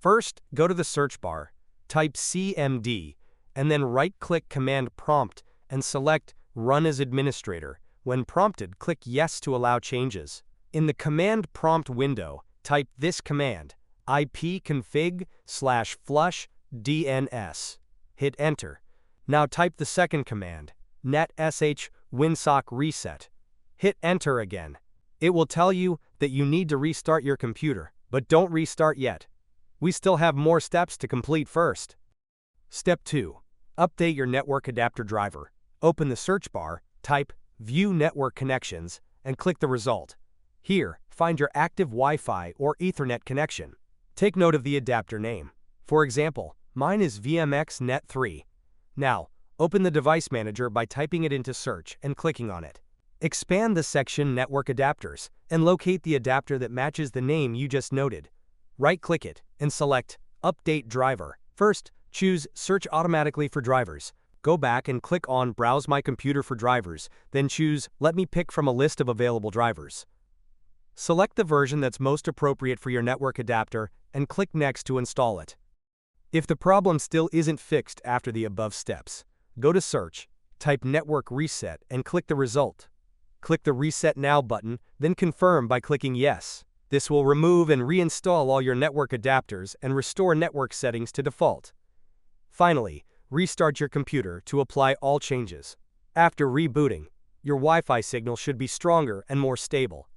First, go to the search bar, type CMD, and then right-click Command Prompt and select Run as Administrator. When prompted, click Yes to allow changes. In the Command Prompt window, type this command, ipconfig/flush DNS. Hit Enter. Now type the second command, netsh winsock reset. Hit Enter again. It will tell you that you need to restart your computer, but don't restart yet. We still have more steps to complete first. Step 2. Update your network adapter driver. Open the search bar, type View Network Connections, and click the result. Here, find your active Wi-Fi or Ethernet connection. Take note of the adapter name. For example, mine is VMX-Net3. Now, open the device manager by typing it into search and clicking on it. Expand the section Network Adapters and locate the adapter that matches the name you just noted. Right-click it and select Update Driver. First, choose Search Automatically for Drivers. Go back and click on Browse My Computer for Drivers, then choose Let me pick from a list of available drivers. Select the version that's most appropriate for your network adapter and click Next to install it. If the problem still isn't fixed after the above steps, go to Search, type Network Reset and click the result. Click the Reset Now button, then confirm by clicking Yes. This will remove and reinstall all your network adapters and restore network settings to default. Finally, restart your computer to apply all changes. After rebooting, your Wi-Fi signal should be stronger and more stable.